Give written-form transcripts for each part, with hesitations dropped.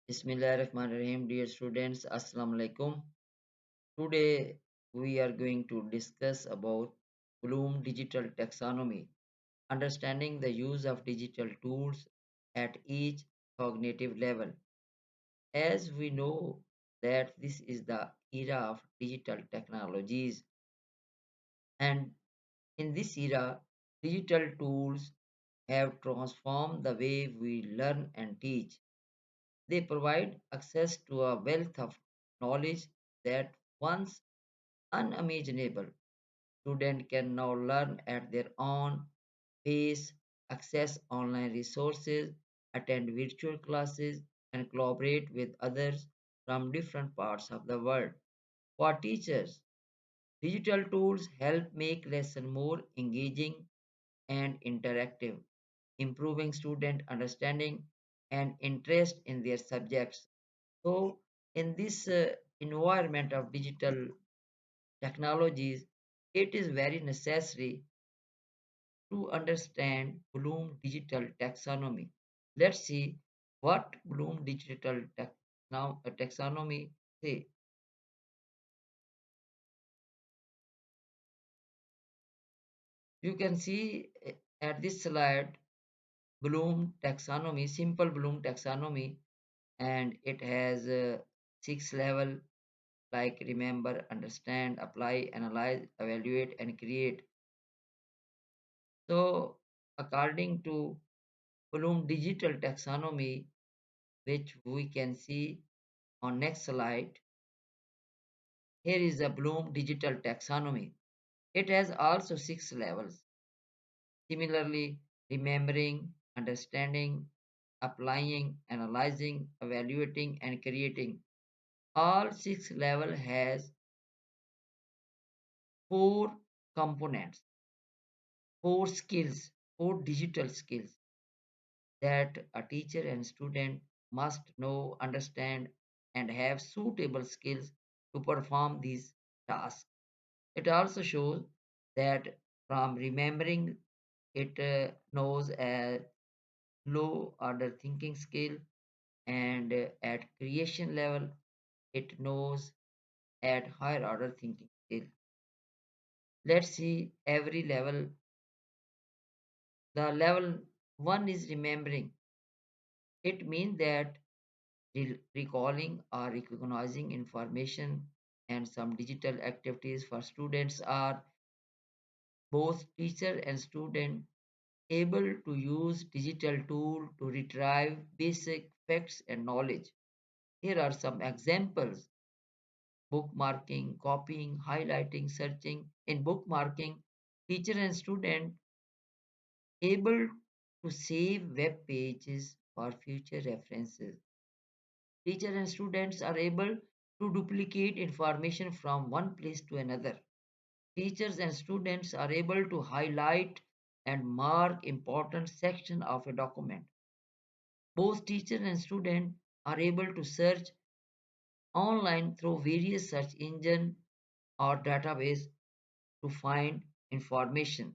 Bismillahirrahmanirrahim, dear students, Assalamu alaikum. Today we are going to discuss about Bloom digital taxonomy, understanding the use of digital tools at each cognitive level. As we know that this is the era of digital technologies, and in this era, digital tools have transformed the way we learn and teach. They provide access to a wealth of knowledge that once unimaginable. Students can now learn at their own pace, access online resources, attend virtual classes, and collaborate with others from different parts of the world. For teachers, digital tools help make lesson more engaging and interactive, improving student understanding and interest in their subjects. So, in this environment of digital technologies, it is very necessary to understand Bloom digital taxonomy. Let's see what Bloom digital taxonomy say. You can see at this slide Bloom taxonomy, simple Bloom taxonomy, and it has six level like remember, understand, apply, analyze, evaluate, and create. So, according to Bloom digital taxonomy, which we can see on next slide, here is the Bloom digital taxonomy. It has also six levels. Similarly, remembering, understanding, applying, analyzing, evaluating, and creating. All six level has four components, four skills, four digital skills that a teacher and student must know, understand, and have suitable skills to perform these tasks. It also shows that from remembering, it knows a low order thinking skill, and at creation level, it knows at higher order thinking skill. Let's see every level. The level one is remembering. It means that recalling or recognizing information, and some digital activities for students are both teacher and student able to use digital tool to retrieve basic facts and knowledge. Here are some examples: bookmarking, copying, highlighting, searching. In bookmarking, teacher and student able to save web pages for future references. Teacher and students are able to duplicate information from one place to another. Teachers and students are able to highlight and mark important section of a document. Both teacher and student are able to search online through various search engine or database to find information.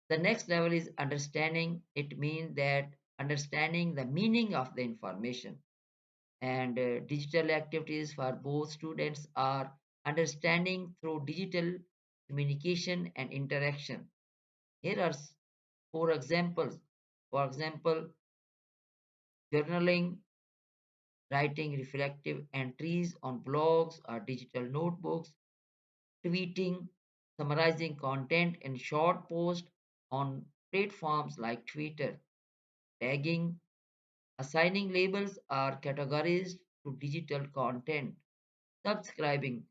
The next level is understanding. It means that understanding the meaning of the information, and digital activities for both students are understanding through digital communication and interaction. Here are four examples. For example, journaling, writing reflective entries on blogs or digital notebooks, tweeting, summarizing content in short posts on platforms like Twitter, tagging, assigning labels or categories to digital content, subscribing,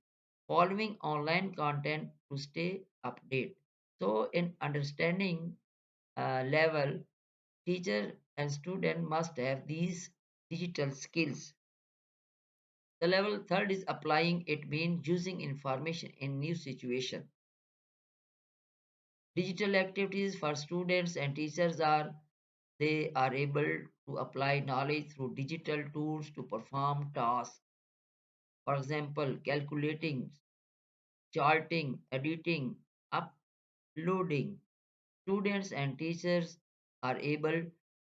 following online content to stay updated. So, in understanding level, teacher and student must have these digital skills. The level third is applying. It means using information in new situation. Digital activities for students and teachers are they are able to apply knowledge through digital tools to perform tasks. For example, calculating, charting, editing, uploading. Students and teachers are able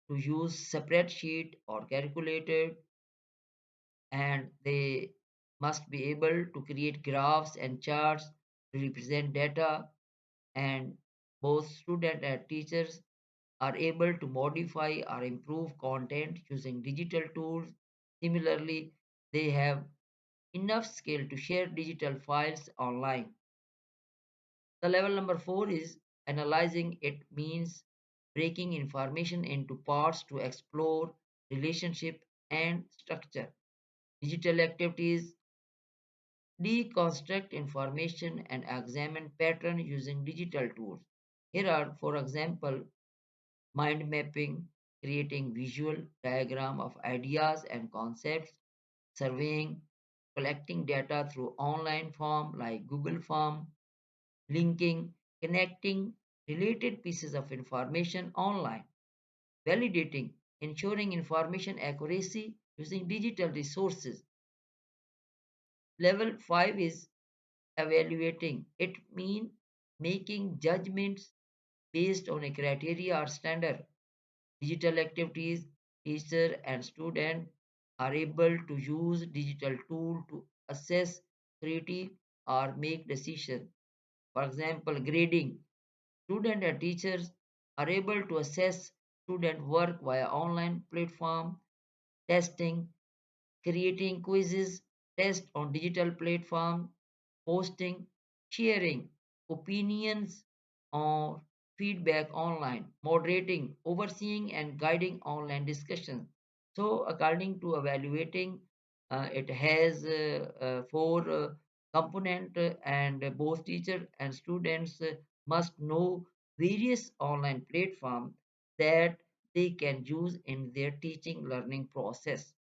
to use spreadsheet or calculator and they must be able to create graphs and charts to represent data, and both student and teachers are able to modify or improve content using digital tools. Similarly, they have enough skill to share digital files online. The level number 4 is analyzing. It means breaking information into parts to explore relationship and structure. Digital activities deconstruct information and examine pattern using digital tools. Here are, for example, mind mapping, creating visual diagram of ideas and concepts, surveying, collecting data through online form like Google Form, linking, connecting related pieces of information online, validating, ensuring information accuracy using digital resources. Level 5 is evaluating. It means making judgments based on a criteria or standard. Digital activities, teacher and student are able to use digital tool to assess, critique, or make decisions. For example, grading. Student and teachers are able to assess student work via online platform, testing, creating quizzes, tests on digital platform, posting, sharing opinions or feedback online, moderating, overseeing and guiding online discussions. So, according to evaluating, it has four component, and both teacher and students must know various online platform that they can use in their teaching learning process.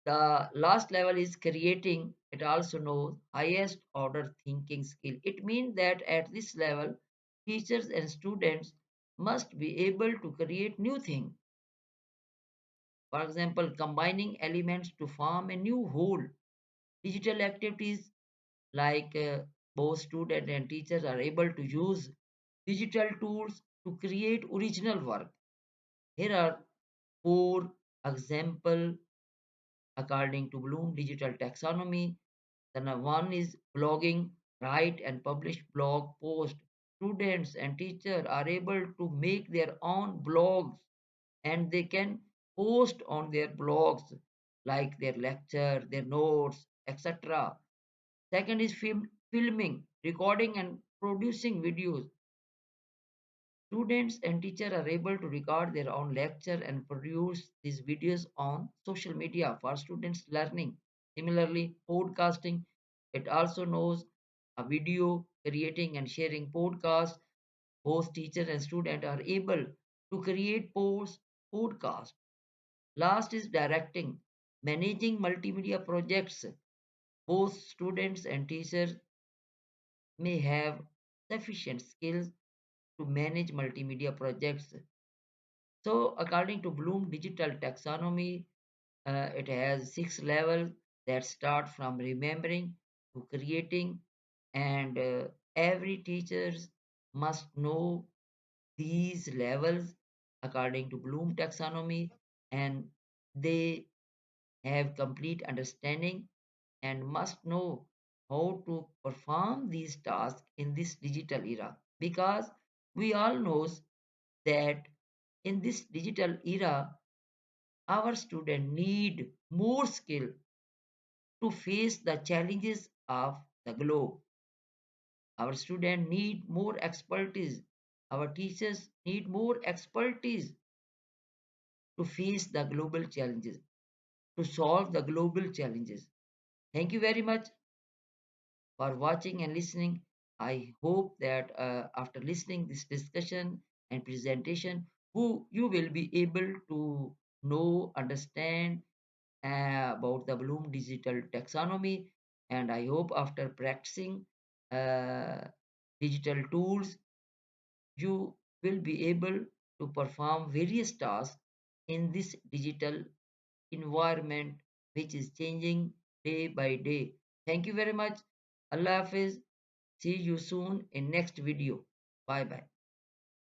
The last level is creating. It also knows highest order thinking skill. It means that at this level, teachers and students must be able to create new things. For example, combining elements to form a new whole. Digital activities like both student and teachers are able to use digital tools to create original work. Here are four example according to Bloom digital taxonomy. Then one is blogging, write and publish blog posts. Students and teachers are able to make their own blogs, and they can post on their blogs like their lecture, their notes, etc. Second is filming, recording and producing videos. Students and teachers are able to record their own lecture and produce these videos on social media for students learning. Similarly, podcasting, it also knows a video creating and sharing podcasts. Both teacher and student are able to create podcasts. Last is directing, managing multimedia projects. Both students and teachers may have sufficient skills to manage multimedia projects. So, according to Bloom Digital Taxonomy, it has 6 levels that start from remembering to creating, and every teacher must know these levels according to Bloom Taxonomy, and they have complete understanding and must know how to perform these tasks in this digital era, because we all knows that in this digital era our students need more skill to face the challenges of the globe. Our students need more expertise. Our teachers need more expertise to face the global challenges, to solve the global challenges. Thank you very much for watching and listening. I hope that after listening this discussion and presentation, you will be able to know, understand about the Bloom digital taxonomy. And I hope after practicing uh, digital tools, you will be able to perform various tasks in this digital environment, which is changing day by day. Thank you very much. Allah Hafiz. See you soon in next video. Bye bye.